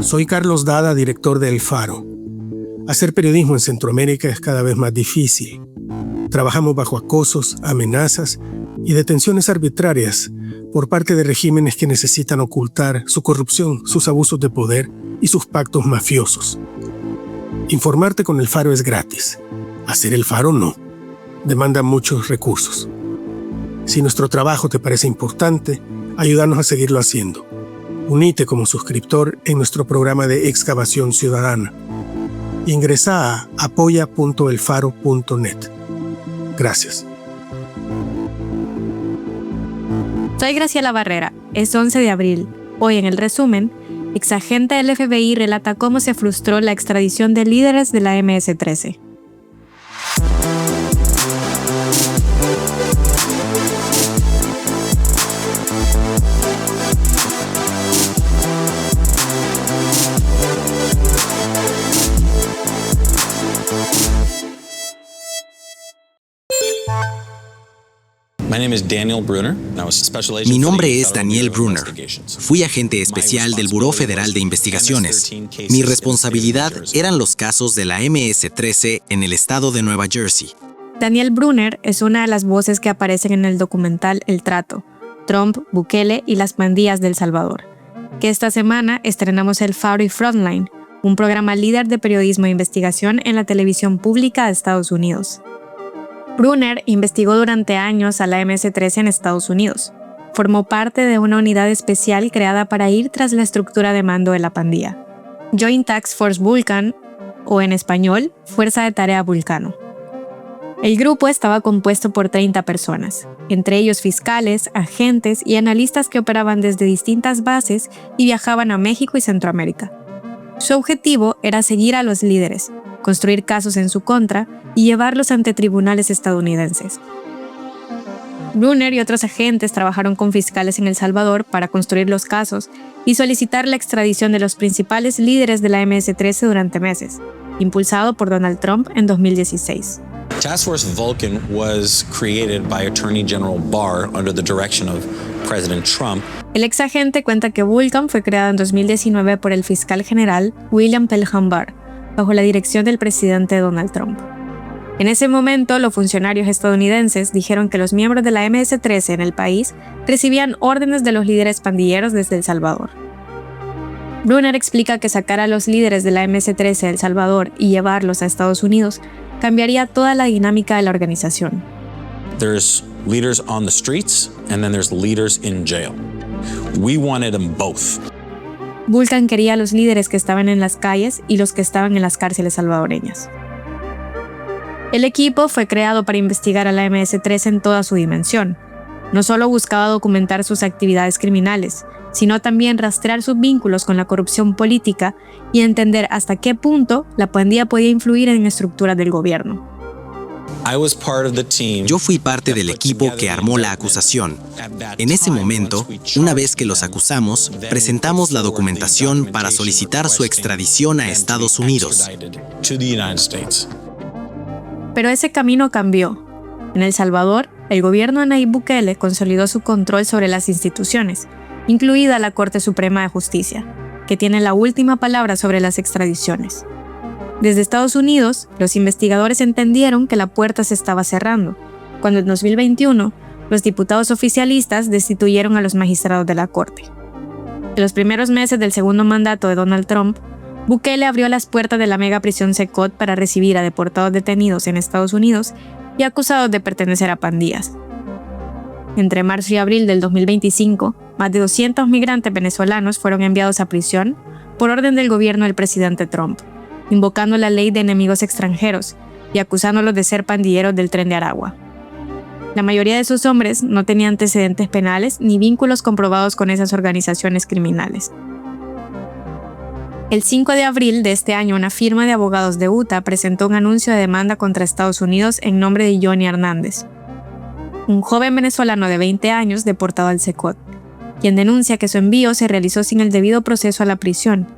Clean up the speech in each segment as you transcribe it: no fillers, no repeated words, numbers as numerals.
Soy Carlos Dada, director de El Faro. Hacer periodismo en Centroamérica es cada vez más difícil. Trabajamos bajo acosos, amenazas y detenciones arbitrarias por parte de regímenes que necesitan ocultar su corrupción, sus abusos de poder y sus pactos mafiosos. Informarte con El Faro es gratis. Hacer El Faro no. Demanda muchos recursos. Si nuestro trabajo te parece importante, ayúdanos a seguirlo haciendo. Unite como suscriptor en nuestro programa de excavación ciudadana. Ingresa a apoya.elfaro.net. Gracias. Soy Graciela Barrera. Es 11 de abril. Hoy en el resumen, exagente del FBI relata cómo se frustró la extradición de líderes de la MS-13. Mi nombre es Daniel Brunner. Fui agente especial del Buró Federal de Investigaciones. Mi responsabilidad eran los casos de la MS-13 en el estado de Nueva Jersey. Daniel Brunner es una de las voces que aparecen en el documental El Trato, Trump, Bukele y las pandillas de El Salvador, que esta semana estrenamos El Faro y Frontline, un programa líder de periodismo e investigación en la televisión pública de Estados Unidos. Brunner investigó durante años a la MS-13 en Estados Unidos. Formó parte de una unidad especial creada para ir tras la estructura de mando de la pandilla, Joint Task Force Vulcan, o en español, Fuerza de Tarea Vulcano. El grupo estaba compuesto por 30 personas, entre ellos fiscales, agentes y analistas que operaban desde distintas bases y viajaban a México y Centroamérica. Su objetivo era seguir a los líderes, construir casos en su contra y llevarlos ante tribunales estadounidenses. Brunner y otros agentes trabajaron con fiscales en El Salvador para construir los casos y solicitar la extradición de los principales líderes de la MS-13 durante meses, impulsado por Donald Trump en 2016. Task Force Vulcan was created by Attorney General Barr under the direction of President Trump. El ex agente cuenta que Vulcan fue creado en 2019 por el fiscal general William Pelham Barr, bajo la dirección del presidente Donald Trump. En ese momento, los funcionarios estadounidenses dijeron que los miembros de la MS-13 en el país recibían órdenes de los líderes pandilleros desde El Salvador. Brunner explica que sacar a los líderes de la MS-13 de El Salvador y llevarlos a Estados Unidos cambiaría toda la dinámica de la organización. There's leaders on the streets and then there's leaders in jail. We wanted them both. Vulcan quería a los líderes que estaban en las calles y los que estaban en las cárceles salvadoreñas. El equipo fue creado para investigar a la MS-13 en toda su dimensión. No solo buscaba documentar sus actividades criminales, sino también rastrear sus vínculos con la corrupción política y entender hasta qué punto la pandilla podía influir en estructuras del gobierno. Yo fui parte del equipo que armó la acusación. En ese momento, una vez que los acusamos, presentamos la documentación para solicitar su extradición a Estados Unidos. Pero ese camino cambió. En El Salvador, el gobierno de Nayib Bukele consolidó su control sobre las instituciones, incluida la Corte Suprema de Justicia, que tiene la última palabra sobre las extradiciones. Desde Estados Unidos, los investigadores entendieron que la puerta se estaba cerrando, cuando en 2021 los diputados oficialistas destituyeron a los magistrados de la Corte. En los primeros meses del segundo mandato de Donald Trump, Bukele abrió las puertas de la mega prisión Secot para recibir a deportados detenidos en Estados Unidos y acusados de pertenecer a pandillas. Entre marzo y abril del 2025, más de 200 migrantes venezolanos fueron enviados a prisión por orden del gobierno del presidente Trump, invocando la ley de enemigos extranjeros y acusándolos de ser pandilleros del Tren de Aragua. La mayoría de esos hombres no tenían antecedentes penales ni vínculos comprobados con esas organizaciones criminales. El 5 de abril de este año, una firma de abogados de Utah presentó un anuncio de demanda contra Estados Unidos en nombre de Johnny Hernández, un joven venezolano de 20 años deportado al Secot, quien denuncia que su envío se realizó sin el debido proceso a la prisión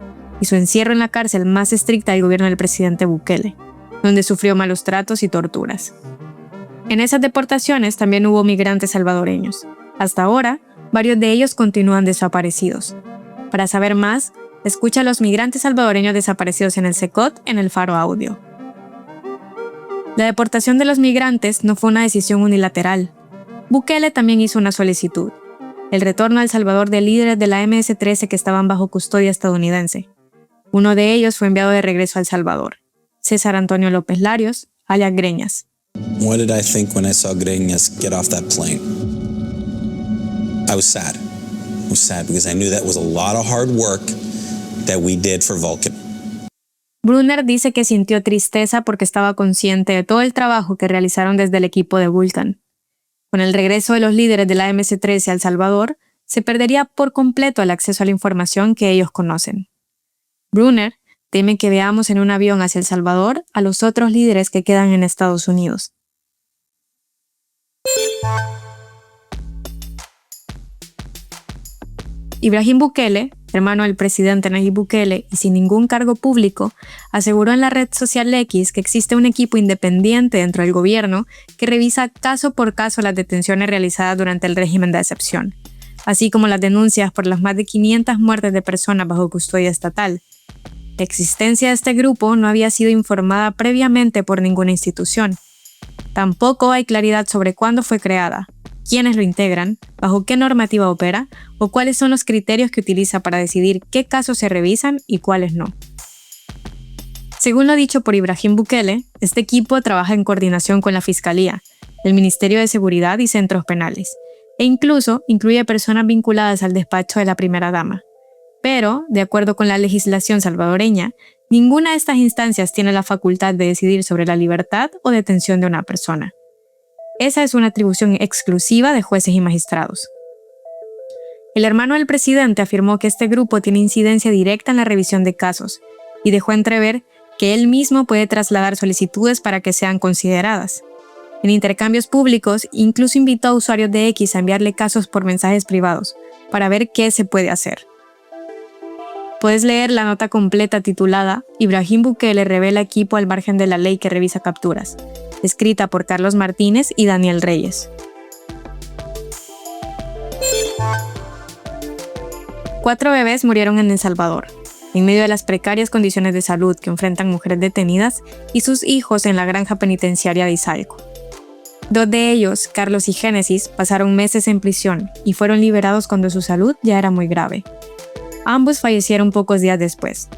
y su encierro en la cárcel más estricta del gobierno del presidente Bukele, donde sufrió malos tratos y torturas. En esas deportaciones también hubo migrantes salvadoreños. Hasta ahora, varios de ellos continúan desaparecidos. Para saber más, Escucha a los migrantes salvadoreños desaparecidos en el Secot en el Faro Audio. La deportación de los migrantes no fue una decisión unilateral. Bukele también hizo una solicitud: el retorno a El Salvador de líderes de la MS-13 que estaban bajo custodia estadounidense. Uno de ellos fue enviado de regreso a El Salvador: César Antonio López Larios, alias Greñas. What did I think when I saw Greñas get off that plane? I was sad. I was sad because I knew that was a lot of hard work that we did for Vulcan. Brunner dice que sintió tristeza porque estaba consciente de todo el trabajo que realizaron desde el equipo de Vulcan. Con el regreso de los líderes de la MS-13 a El Salvador, se perdería por completo el acceso a la información que ellos conocen. Brunner teme que veamos en un avión hacia El Salvador a los otros líderes que quedan en Estados Unidos. Ibrahim Bukele, hermano del presidente Nayib Bukele y sin ningún cargo público, aseguró en la red social X que existe un equipo independiente dentro del gobierno que revisa caso por caso las detenciones realizadas durante el régimen de excepción, así como las denuncias por las más de 500 muertes de personas bajo custodia estatal. La existencia de este grupo no había sido informada previamente por ninguna institución. Tampoco hay claridad sobre cuándo fue creada, quiénes lo integran, bajo qué normativa opera o cuáles son los criterios que utiliza para decidir qué casos se revisan y cuáles no. Según lo dicho por Ibrahim Bukele, este equipo trabaja en coordinación con la Fiscalía, el Ministerio de Seguridad y centros penales, e incluso incluye personas vinculadas al despacho de la primera dama. Pero, de acuerdo con la legislación salvadoreña, ninguna de estas instancias tiene la facultad de decidir sobre la libertad o detención de una persona. Esa es una atribución exclusiva de jueces y magistrados. El hermano del presidente afirmó que este grupo tiene incidencia directa en la revisión de casos y dejó entrever que él mismo puede trasladar solicitudes para que sean consideradas. En intercambios públicos, incluso invitó a usuarios de X a enviarle casos por mensajes privados para ver qué se puede hacer. Puedes leer la nota completa titulada Ibrahim Bukele revela equipo al margen de la ley que revisa capturas, escrita por Carlos Martínez y Daniel Reyes. 4 bebés murieron en El Salvador, en medio de las precarias condiciones de salud que enfrentan mujeres detenidas y sus hijos en la granja penitenciaria de Izalco. 2 de ellos, Carlos y Génesis, pasaron meses en prisión y fueron liberados cuando su salud ya era muy grave. Ambos fallecieron pocos días después.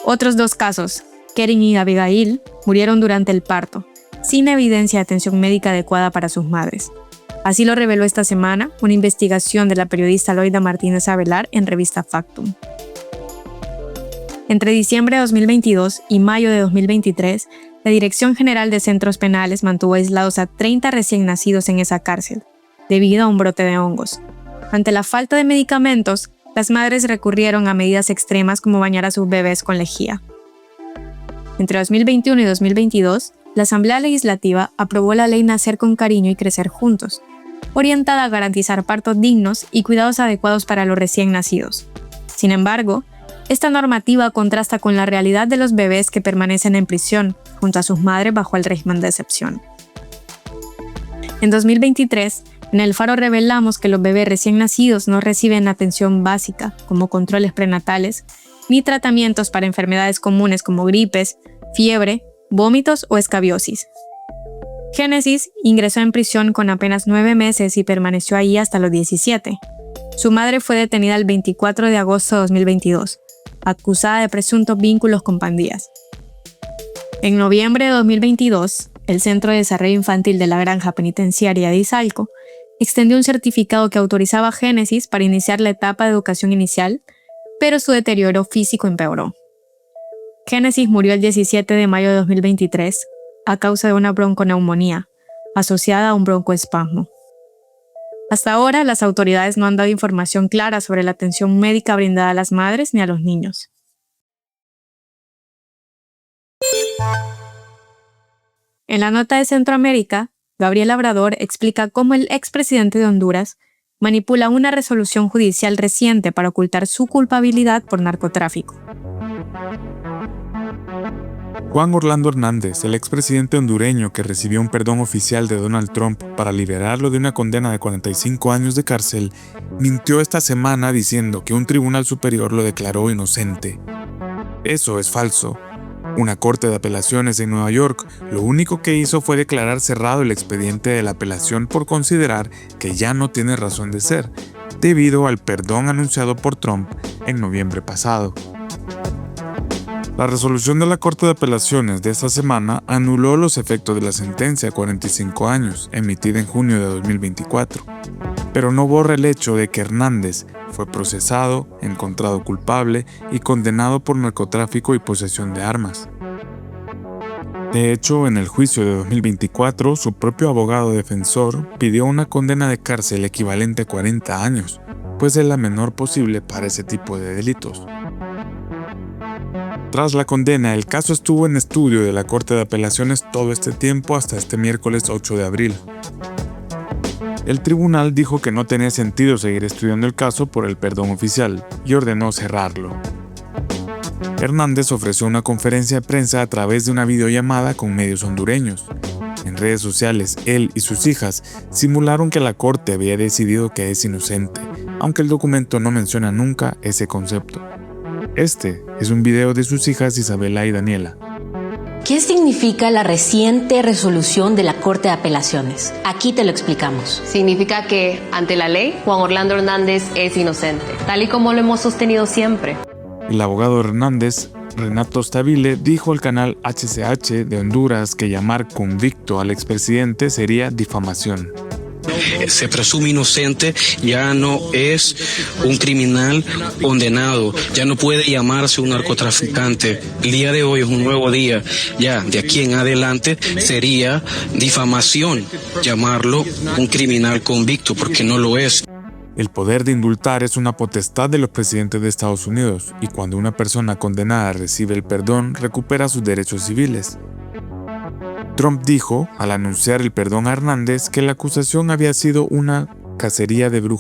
Otros 2 casos, Keren y Abigail, murieron durante el parto, sin evidencia de atención médica adecuada para sus madres. Así lo reveló esta semana una investigación de la periodista Loida Martínez Avelar en revista Factum. Entre diciembre de 2022 y mayo de 2023, la Dirección General de Centros Penales mantuvo aislados a 30 recién nacidos en esa cárcel, debido a un brote de hongos. Ante la falta de medicamentos, las madres recurrieron a medidas extremas como bañar a sus bebés con lejía. Entre 2021 y 2022, la Asamblea Legislativa aprobó la ley Nacer con Cariño y Crecer Juntos, orientada a garantizar partos dignos y cuidados adecuados para los recién nacidos. Sin embargo, esta normativa contrasta con la realidad de los bebés que permanecen en prisión, junto a sus madres bajo el régimen de excepción. En 2023, en El Faro revelamos que los bebés recién nacidos no reciben atención básica, como controles prenatales, ni tratamientos para enfermedades comunes como gripes, fiebre, vómitos o escabiosis. Génesis ingresó en prisión con apenas 9 meses y permaneció ahí hasta los 17. Su madre fue detenida el 24 de agosto de 2022, acusada de presuntos vínculos con pandillas. En noviembre de 2022, el Centro de Desarrollo Infantil de la Granja Penitenciaria de Izalco extendió un certificado que autorizaba a Génesis para iniciar la etapa de educación inicial, pero su deterioro físico empeoró. Génesis murió el 17 de mayo de 2023 a causa de una bronconeumonía asociada a un broncoespasmo. Hasta ahora, las autoridades no han dado información clara sobre la atención médica brindada a las madres ni a los niños. En la nota de Centroamérica, Gabriel Labrador explica cómo el expresidente de Honduras manipula una resolución judicial reciente para ocultar su culpabilidad por narcotráfico. Juan Orlando Hernández, el expresidente hondureño que recibió un perdón oficial de Donald Trump para liberarlo de una condena de 45 años de cárcel, mintió esta semana diciendo que un tribunal superior lo declaró inocente. Eso es falso. Una corte de apelaciones en Nueva York lo único que hizo fue declarar cerrado el expediente de la apelación por considerar que ya no tiene razón de ser, debido al perdón anunciado por Trump en noviembre pasado. La resolución de la Corte de Apelaciones de esta semana anuló los efectos de la sentencia a 45 años, emitida en junio de 2024, pero no borra el hecho de que Hernández fue procesado, encontrado culpable y condenado por narcotráfico y posesión de armas. De hecho, en el juicio de 2024, su propio abogado defensor pidió una condena de cárcel equivalente a 40 años, pues es la menor posible para ese tipo de delitos. Tras la condena, el caso estuvo en estudio de la Corte de Apelaciones todo este tiempo hasta este miércoles 8 de abril. El tribunal dijo que no tenía sentido seguir estudiando el caso por el perdón oficial y ordenó cerrarlo. Hernández ofreció una conferencia de prensa a través de una videollamada con medios hondureños. En redes sociales, él y sus hijas simularon que la corte había decidido que es inocente, aunque el documento no menciona nunca ese concepto. Este es un video de sus hijas Isabela y Daniela. ¿Qué significa la reciente resolución de la Corte de Apelaciones? Aquí te lo explicamos. Significa que, ante la ley, Juan Orlando Hernández es inocente, tal y como lo hemos sostenido siempre. El abogado Hernández, Renato Stabile, dijo al canal HCH de Honduras que llamar convicto al expresidente sería difamación. Se presume inocente, ya no es un criminal condenado, ya no puede llamarse un narcotraficante. El día de hoy es un nuevo día, ya de aquí en adelante sería difamación llamarlo un criminal convicto, porque no lo es. El poder de indultar es una potestad de los presidentes de Estados Unidos, y cuando una persona condenada recibe el perdón, recupera sus derechos civiles. Trump dijo, al anunciar el perdón a Hernández, que la acusación había sido una cacería de brujas.